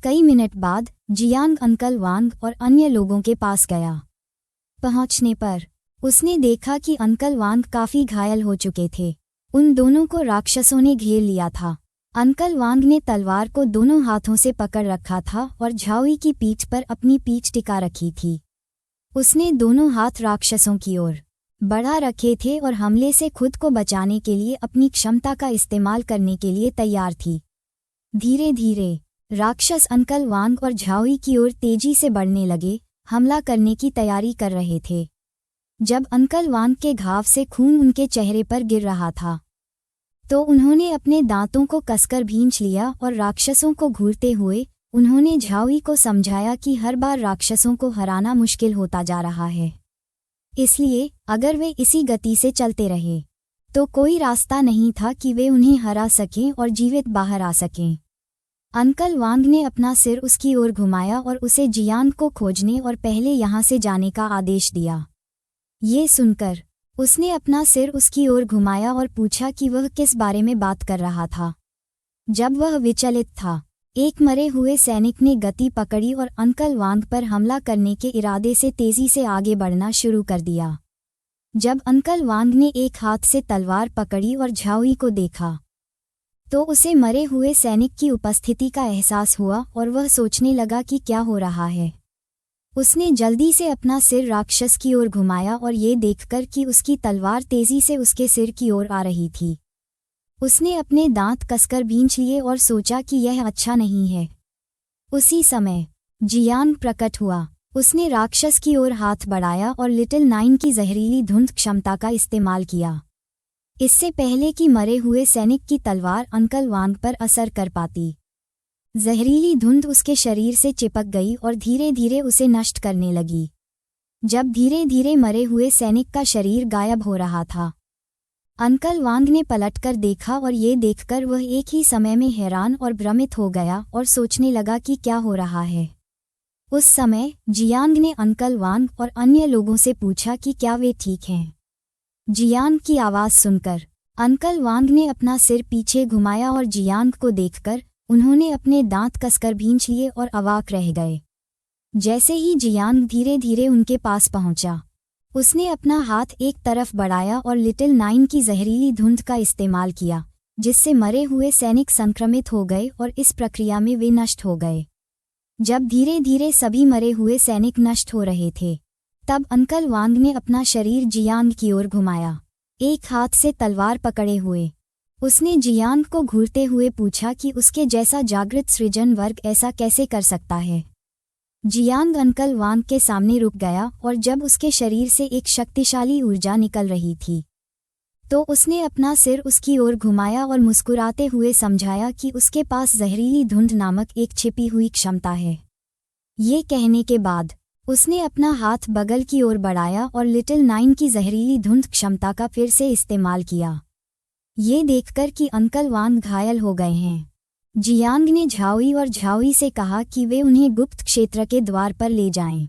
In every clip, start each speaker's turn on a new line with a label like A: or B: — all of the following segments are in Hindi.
A: कई मिनट बाद जियांग अंकल वांग और अन्य लोगों के पास गया। पहुंचने पर उसने देखा कि अंकल वांग काफी घायल हो चुके थे। उन दोनों को राक्षसों ने घेर लिया था। अंकल वांग ने तलवार को दोनों हाथों से पकड़ रखा था और झाओई की पीठ पर अपनी पीठ टिका रखी थी। उसने दोनों हाथ राक्षसों की ओर बढ़ा रखे थे और हमले से खुद को बचाने के लिए अपनी क्षमता का इस्तेमाल करने के लिए तैयार थी। धीरे धीरे राक्षस अंकल वांग और झाओई की ओर तेजी से बढ़ने लगे, हमला करने की तैयारी कर रहे थे। जब अंकल वांग के घाव से खून उनके चेहरे पर गिर रहा था तो उन्होंने अपने दांतों को कसकर भींच लिया और राक्षसों को घूरते हुए उन्होंने झाओई को समझाया कि हर बार राक्षसों को हराना मुश्किल होता जा रहा है, इसलिए अगर वे इसी गति से चलते रहे तो कोई रास्ता नहीं था कि वे उन्हें हरा सकें और जीवित बाहर आ सकें। अंकल वांग ने अपना सिर उसकी ओर घुमाया और उसे जियांग को खोजने और पहले यहाँ से जाने का आदेश दिया। ये सुनकर उसने अपना सिर उसकी ओर घुमाया और पूछा कि वह किस बारे में बात कर रहा था। जब वह विचलित था, एक मरे हुए सैनिक ने गति पकड़ी और अंकल वांग पर हमला करने के इरादे से तेजी से आगे बढ़ना शुरू कर दिया। जब अंकल वांग ने एक हाथ से तलवार पकड़ी और झाओई को देखा तो उसे मरे हुए सैनिक की उपस्थिति का एहसास हुआ और वह सोचने लगा कि क्या हो रहा है। उसने जल्दी से अपना सिर राक्षस की ओर घुमाया और ये देखकर कि उसकी तलवार तेजी से उसके सिर की ओर आ रही थी, उसने अपने दांत कसकर भींच लिए और सोचा कि यह अच्छा नहीं है। उसी समय जियांग प्रकट हुआ। उसने राक्षस की ओर हाथ बढ़ाया और लिटिल नाइन की जहरीली धुंध क्षमता का इस्तेमाल किया। इससे पहले कि मरे हुए सैनिक की तलवार अंकल वांग पर असर कर पाती, जहरीली धुंध उसके शरीर से चिपक गई और धीरे धीरे उसे नष्ट करने लगी। जब धीरे धीरे मरे हुए सैनिक का शरीर गायब हो रहा था, अंकल वांग ने पलटकर देखा और ये देखकर वह एक ही समय में हैरान और भ्रमित हो गया और सोचने लगा कि क्या हो रहा है। उस समय जियांग ने अंकल वांग और अन्य लोगों से पूछा कि क्या वे ठीक हैं। जियांग की आवाज़ सुनकर अंकल वांग ने अपना सिर पीछे घुमाया और जियांग को देखकर उन्होंने अपने दांत कसकर भींच लिए और अवाक रह गए। जैसे ही जियांग धीरे धीरे उनके पास पहुंचा, उसने अपना हाथ एक तरफ बढ़ाया और लिटिल नाइन की जहरीली धुंध का इस्तेमाल किया, जिससे मरे हुए सैनिक संक्रमित हो गए और इस प्रक्रिया में वे नष्ट हो गए। जब धीरे धीरे सभी मरे हुए सैनिक नष्ट हो रहे थे, तब अंकल वांग ने अपना शरीर जियांग की ओर घुमाया, एक हाथ से तलवार पकड़े हुए। उसने जियांग को घूरते हुए पूछा कि उसके जैसा जागृत सृजन वर्ग ऐसा कैसे कर सकता है। जियांग अंकल वांग के सामने रुक गया और जब उसके शरीर से एक शक्तिशाली ऊर्जा निकल रही थी तो उसने अपना सिर उसकी ओर घुमाया और मुस्कुराते हुए समझाया कि उसके पास जहरीली धुंध नामक एक छिपी हुई क्षमता है। ये कहने के बाद उसने अपना हाथ बगल की ओर बढ़ाया और लिटिल नाइन की जहरीली धुंध क्षमता का फिर से इस्तेमाल किया। ये देखकर कि अंकल वांग घायल हो गए हैं, जियांग ने झाओई और झाओई से कहा कि वे उन्हें गुप्त क्षेत्र के द्वार पर ले जाएं।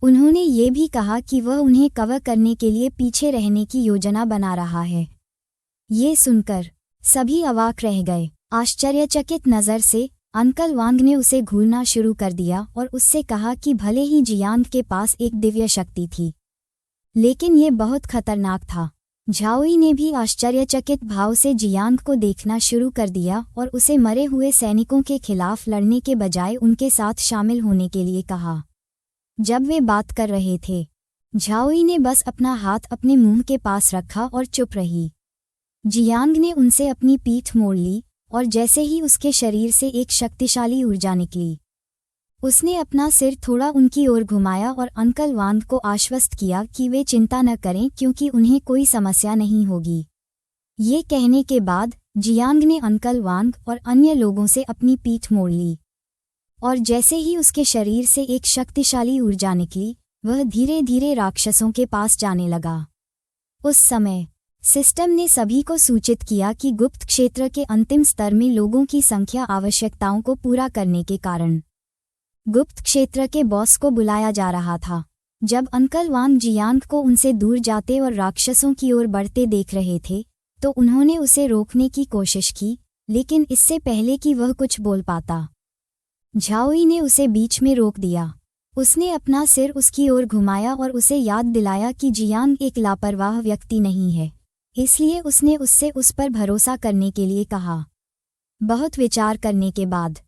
A: उन्होंने ये भी कहा कि वह उन्हें कवर करने के लिए पीछे रहने की योजना बना रहा है। ये सुनकर सभी अवाक रह गए। आश्चर्यचकित नज़र से अंकल वांग ने उसे घूरना शुरू कर दिया और उससे कहा कि भले ही जियांग के पास एक दिव्य शक्ति थी, लेकिन ये बहुत खतरनाक था। झाओई ने भी आश्चर्यचकित भाव से जियांग को देखना शुरू कर दिया और उसे मरे हुए सैनिकों के खिलाफ लड़ने के बजाय उनके साथ शामिल होने के लिए कहा। जब वे बात कर रहे थे, झाओई ने बस अपना हाथ अपने मुंह के पास रखा और चुप रही। जियांग ने उनसे अपनी पीठ मोड़ ली और जैसे ही उसके शरीर से एक शक्तिशाली ऊर्जा निकली, उसने अपना सिर थोड़ा उनकी ओर घुमाया और अंकल वांग को आश्वस्त किया कि वे चिंता न करें क्योंकि उन्हें कोई समस्या नहीं होगी। ये कहने के बाद जियांग ने अंकल वांग और अन्य लोगों से अपनी पीठ मोड़ ली और जैसे ही उसके शरीर से एक शक्तिशाली ऊर्जा निकली, वह धीरे धीरे राक्षसों के पास जाने लगा। उस समय सिस्टम ने सभी को सूचित किया कि गुप्त क्षेत्र के अंतिम स्तर में लोगों की संख्या आवश्यकताओं को पूरा करने के कारण गुप्त क्षेत्र के बॉस को बुलाया जा रहा था। जब अंकल वांग जियांग को उनसे दूर जाते और राक्षसों की ओर बढ़ते देख रहे थे तो उन्होंने उसे रोकने की कोशिश की, लेकिन इससे पहले कि वह कुछ बोल पाता, झाओई ने उसे बीच में रोक दिया। उसने अपना सिर उसकी ओर घुमाया और उसे याद दिलाया कि जियांग एक लापरवाह व्यक्ति नहीं है, इसलिए उसने उससे उस पर भरोसा करने के लिए कहा। बहुत विचार करने के बाद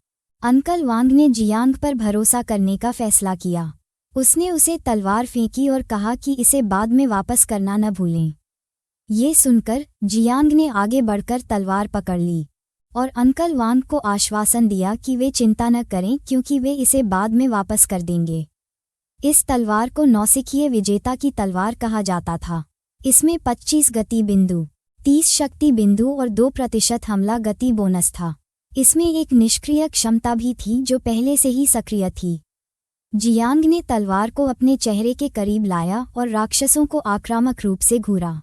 A: अंकल वांग ने जियांग पर भरोसा करने का फैसला किया। उसने उसे तलवार फेंकी और कहा कि इसे बाद में वापस करना न भूलें। ये सुनकर जियांग ने आगे बढ़कर तलवार पकड़ ली और अंकल वांग को आश्वासन दिया कि वे चिंता न करें क्योंकि वे इसे बाद में वापस कर देंगे। इस तलवार को नौसिखिए विजेता की तलवार कहा जाता था। इसमें 25 गति बिंदु, 30 शक्ति बिंदु और 2% हमला गति बोनस था। इसमें एक निष्क्रिय क्षमता भी थी जो पहले से ही सक्रिय थी। जियांग ने तलवार को अपने चेहरे के करीब लाया और राक्षसों को आक्रामक रूप से घूरा।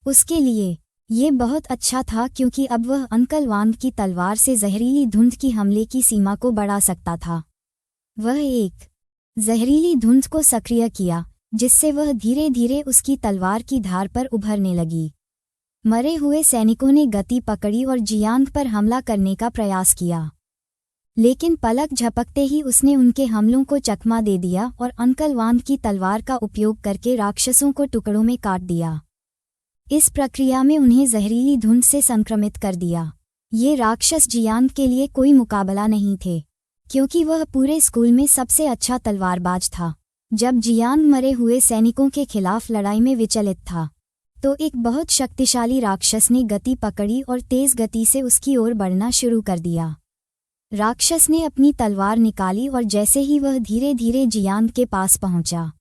A: उसके लिए ये बहुत अच्छा था क्योंकि अब वह अंकल वांग की तलवार से जहरीली धुंध की हमले की सीमा को बढ़ा सकता था। वह एक जहरीली धुंध को सक्रिय किया जिससे वह धीरे धीरे उसकी तलवार की धार पर उभरने लगी। मरे हुए सैनिकों ने गति पकड़ी और जियांग पर हमला करने का प्रयास किया, लेकिन पलक झपकते ही उसने उनके हमलों को चकमा दे दिया और अंकल वांग की तलवार का उपयोग करके राक्षसों को टुकड़ों में काट दिया। इस प्रक्रिया में उन्हें जहरीली धुंध से संक्रमित कर दिया। ये राक्षस जियांग के लिए कोई मुकाबला नहीं थे क्योंकि वह पूरे स्कूल में सबसे अच्छा तलवारबाज था। जब जियांग मरे हुए सैनिकों के खिलाफ लड़ाई में विचलित था तो एक बहुत शक्तिशाली राक्षस ने गति पकड़ी और तेज गति से उसकी ओर बढ़ना शुरू कर दिया। राक्षस ने अपनी तलवार निकाली और जैसे ही वह धीरे धीरे जियांग के पास पहुंचा,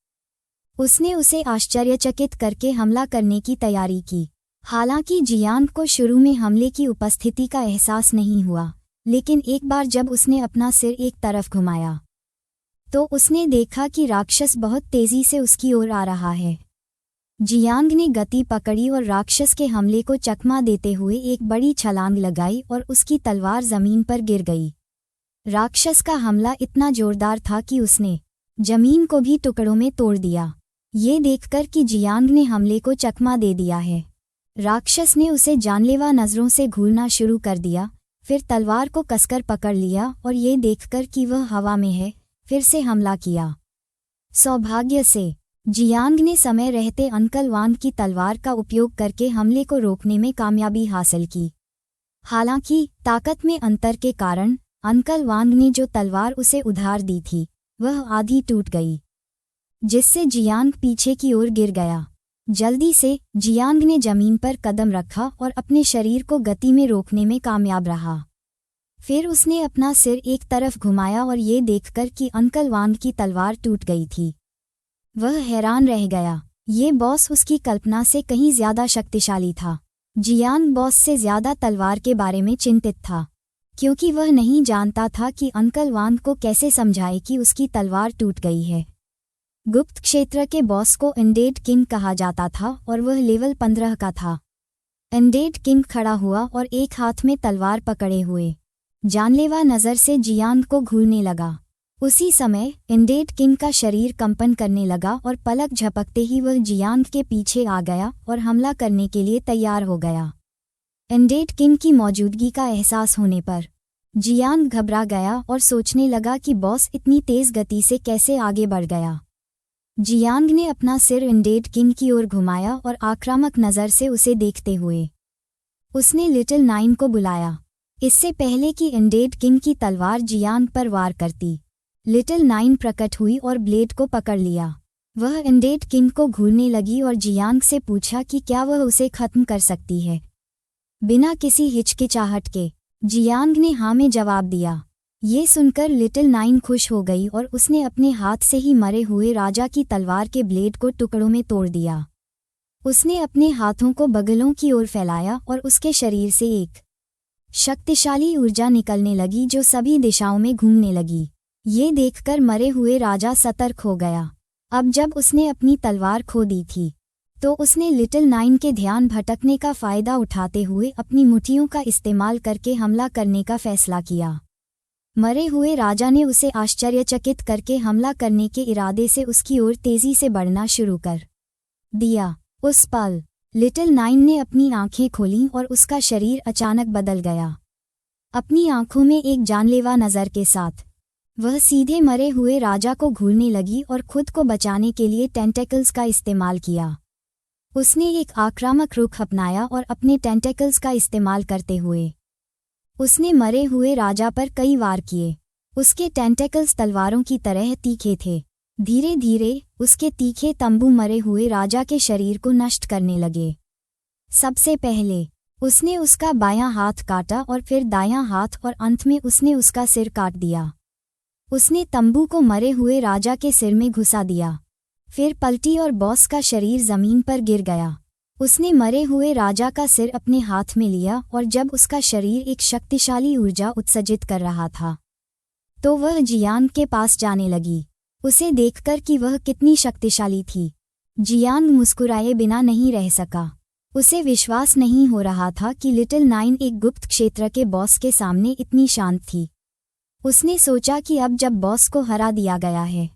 A: उसने उसे आश्चर्यचकित करके हमला करने की तैयारी की। हालांकि जियांग को शुरू में हमले की उपस्थिति का एहसास नहीं हुआ, लेकिन एक बार जब उसने अपना सिर एक तरफ घुमाया तो उसने देखा कि राक्षस बहुत तेजी से उसकी ओर आ रहा है। जियांग ने गति पकड़ी और राक्षस के हमले को चकमा देते हुए एक बड़ी छलांग लगाई और उसकी तलवार जमीन पर गिर गई। राक्षस का हमला इतना जोरदार था कि उसने जमीन को भी टुकड़ों में तोड़ दिया। ये देखकर कि जियांग ने हमले को चकमा दे दिया है, राक्षस ने उसे जानलेवा नजरों से घूरना शुरू कर दिया, फिर तलवार को कसकर पकड़ लिया और ये देखकर कि वह हवा में है, फिर से हमला किया। सौभाग्य से जियांग ने समय रहते अंकल वांग की तलवार का उपयोग करके हमले को रोकने में कामयाबी हासिल की। हालांकि ताकत में अंतर के कारण अंकल वांग ने जो तलवार उसे उधार दी थी वह आधी टूट गई, जिससे जियांग पीछे की ओर गिर गया। जल्दी से जियांग ने जमीन पर कदम रखा और अपने शरीर को गति में रोकने में कामयाब रहा। फिर उसने अपना सिर एक तरफ घुमाया और ये देखकर कि अंकल वांग की तलवार टूट गई थी, वह हैरान रह गया। ये बॉस उसकी कल्पना से कहीं ज्यादा शक्तिशाली था। जियांग बॉस से ज्यादा तलवार के बारे में चिंतित था क्योंकि वह नहीं जानता था कि अंकल वांग को कैसे समझाए कि उसकी तलवार टूट गई है। गुप्त क्षेत्र के बॉस को अनडेड किंग कहा जाता था और वह लेवल 15 का था। अनडेड किंग खड़ा हुआ और एक हाथ में तलवार पकड़े हुए जानलेवा नज़र से जियांग को घूरने लगा। उसी समय अनडेड किंग का शरीर कंपन करने लगा और पलक झपकते ही वह जियांग के पीछे आ गया और हमला करने के लिए तैयार हो गया। अनडेड किंग की मौजूदगी का एहसास होने पर जियांग घबरा गया और सोचने लगा कि बॉस इतनी तेज गति से कैसे आगे बढ़ गया। जियांग ने अपना सिर अनडेड किंग की ओर घुमाया और आक्रामक नज़र से उसे देखते हुए उसने लिटिल नाइन को बुलाया। इससे पहले कि अनडेड किंग की तलवार जियांग पर वार करती, लिटिल नाइन प्रकट हुई और ब्लेड को पकड़ लिया। वह अनडेड किंग को घूरने लगी और जियांग से पूछा कि क्या वह उसे खत्म कर सकती है। बिना किसी हिचकिचाहट के जियांग ने हाँ में जवाब दिया। ये सुनकर लिटिल नाइन खुश हो गई और उसने अपने हाथ से ही मरे हुए राजा की तलवार के ब्लेड को टुकड़ों में तोड़ दिया। उसने अपने हाथों को बगलों की ओर फैलाया और उसके शरीर से एक शक्तिशाली ऊर्जा निकलने लगी जो सभी दिशाओं में घूमने लगी। ये देखकर मरे हुए राजा सतर्क हो गया। अब जब उसने अपनी तलवार खो दी थी तो उसने लिटिल नाइन के ध्यान भटकने का फायदा उठाते हुए अपनी मुट्ठियों का इस्तेमाल करके हमला करने का फैसला किया। मरे हुए राजा ने उसे आश्चर्यचकित करके हमला करने के इरादे से उसकी ओर तेजी से बढ़ना शुरू कर दिया। उस पल लिटिल नाइन ने अपनी आंखें खोलीं और उसका शरीर अचानक बदल गया। अपनी आंखों में एक जानलेवा नज़र के साथ जियांग ने उसके शरीर पर हमला करना शुरू कर दिया। जियांग ने अपनी तलवार को तेजी से घुमाया और उसके शरीर को टुकड़ों में तोड़ दिया। उसने अपने हाथों को बगलों की ओर फैलाया और उसके शरीर से एक शक्तिशाली ऊर्जा निकलने लगी। ये देखकर मरे हुए राजा सतर्क हो गया। अब जब उसने अपनी तलवार खो दी थी तो उसने लिटिल नाइन के ध्यान भटकने का फायदा उठाते हुए अपनी मुट्ठियों का इस्तेमाल करके हमला करने का फैसला किया। मरे हुए राजा ने उसे आश्चर्यचकित करके हमला करने के इरादे से उसकी ओर तेजी से बढ़ना शुरू कर दिया। वह सीधे मरे हुए राजा को घूरने लगी और खुद को बचाने के लिए टेंटेकल्स का इस्तेमाल किया। उसने एक आक्रामक रुख अपनाया और अपने टेंटेकल्स का इस्तेमाल करते हुए उसने मरे हुए राजा पर कई वार किए। उसके टेंटेकल्स तलवारों की तरह तीखे थे। धीरे धीरे उसके तीखे तंबू मरे हुए राजा के शरीर को नष्ट करने लगे। सबसे पहले उसने उसका बायां हाथ काटा और फिर दायां हाथ और अंत में उसने उसका सिर काट दिया। उसने तंबू को मरे हुए राजा के सिर में घुसा दिया, फिर पलटी और बॉस का शरीर जमीन पर गिर गया। उसने मरे हुए राजा का सिर अपने हाथ में लिया और जब उसका शरीर एक शक्तिशाली ऊर्जा उत्सर्जित कर रहा था तो वह जियांग के पास जाने लगी, उसे देखकर कि वह कितनी शक्तिशाली थी। जियांग मुस्कुराए बिना नहीं रह सका। उसे विश्वास नहीं हो रहा था कि लिटिल नाइन एक गुप्त क्षेत्र के बॉस के सामने इतनी शांत थी। उसने सोचा कि अब जब बॉस को हरा दिया गया है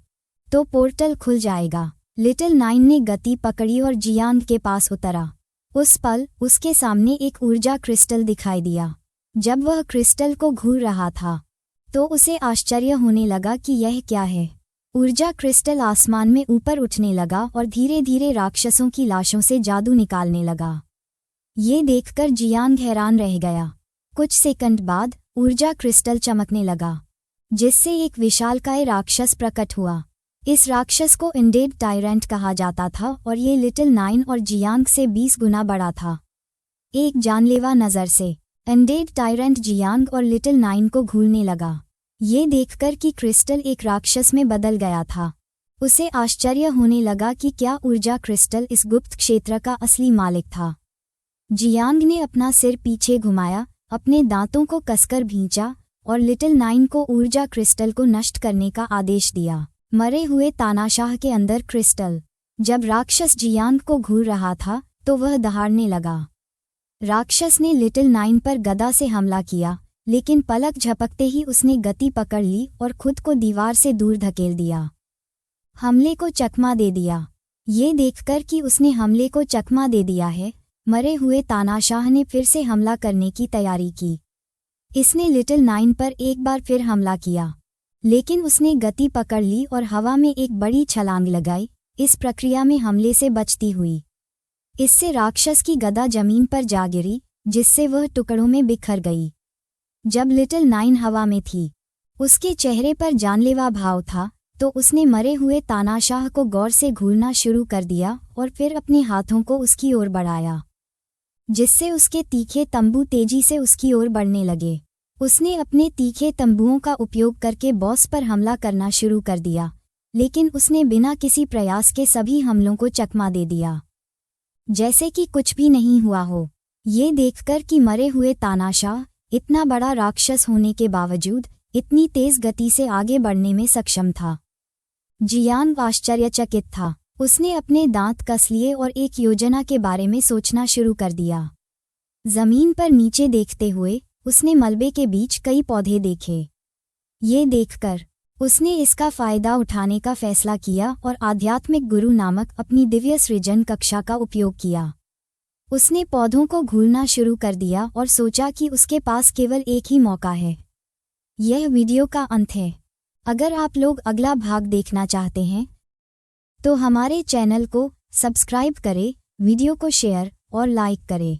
A: तो पोर्टल खुल जाएगा। लिटिल नाइन ने गति पकड़ी और जियांग के पास उतरा। उस पल उसके सामने एक ऊर्जा क्रिस्टल दिखाई दिया। जब वह क्रिस्टल को घूर रहा था तो उसे आश्चर्य होने लगा कि यह क्या है। ऊर्जा क्रिस्टल आसमान में ऊपर उठने लगा और धीरे धीरे राक्षसों की लाशों से जादू निकालने लगा। ये देखकर जियांग हैरान रह गया। कुछ सेकंड बाद ऊर्जा क्रिस्टल चमकने लगा, जिससे एक विशालकाय राक्षस प्रकट हुआ। इस राक्षस को अनडेड टायरेंट कहा जाता था और ये लिटिल नाइन और जियांग से 20 गुना बड़ा था। एक जानलेवा नज़र से अनडेड टायरेंट जियांग और लिटिल नाइन को घूरने लगा। ये देखकर कि क्रिस्टल एक राक्षस में बदल गया था, उसे आश्चर्य होने लगा कि क्या ऊर्जा क्रिस्टल इस गुप्त क्षेत्र का असली मालिक था। जियांग ने अपना सिर पीछे घुमाया, अपने दांतों को कसकर भींचा और लिटिल नाइन को ऊर्जा क्रिस्टल को नष्ट करने का आदेश दिया। मरे हुए तानाशाह के अंदर क्रिस्टल। जब राक्षस जियांग को घूर रहा था तो वह दहाड़ने लगा। राक्षस ने लिटिल नाइन पर गदा से हमला किया, लेकिन पलक झपकते ही उसने गति पकड़ ली और खुद को दीवार से दूर धकेल दिया। हमले को चकमा दे दिया। ये देखकर कि उसने हमले को चकमा दे दिया है, मरे हुए तानाशाह ने फिर से हमला करने की तैयारी की। इसने लिटिल नाइन पर एक बार फिर हमला किया, लेकिन उसने गति पकड़ ली और हवा में एक बड़ी छलांग लगाई, इस प्रक्रिया में हमले से बचती हुई। इससे राक्षस की गदा जमीन पर जा गिरी, जिससे वह टुकड़ों में बिखर गई। जब लिटिल नाइन हवा में थी, उसके चेहरे पर जानलेवा भाव था, तो उसने मरे हुए तानाशाह को गौर से घूरना शुरू कर दिया और फिर अपने हाथों को उसकी ओर बढ़ाया, जिससे उसके तीखे तंबू तेजी से उसकी ओर बढ़ने लगे। उसने अपने तीखे तंबुओं का उपयोग करके बॉस पर हमला करना शुरू कर दिया, लेकिन उसने बिना किसी प्रयास के सभी हमलों को चकमा दे दिया, जैसे कि कुछ भी नहीं हुआ हो। ये देखकर कि मरे हुए तानाशाह इतना बड़ा राक्षस होने के बावजूद इतनी तेज गति से आगे बढ़ने में सक्षम था, जियांग आश्चर्यचकित था। उसने अपने दांत कस लिए और एक योजना के बारे में सोचना शुरू कर दिया। जमीन पर नीचे देखते हुए उसने मलबे के बीच कई पौधे देखे। ये देखकर उसने इसका फायदा उठाने का फैसला किया और आध्यात्मिक गुरु नामक अपनी दिव्य सृजन कक्षा का उपयोग किया। उसने पौधों को घूरना शुरू कर दिया और सोचा कि उसके पास केवल एक ही मौका है। यह वीडियो का अंत है। अगर आप लोग अगला भाग देखना चाहते हैं तो हमारे चैनल को सब्सक्राइब करें, वीडियो को शेयर और लाइक करें।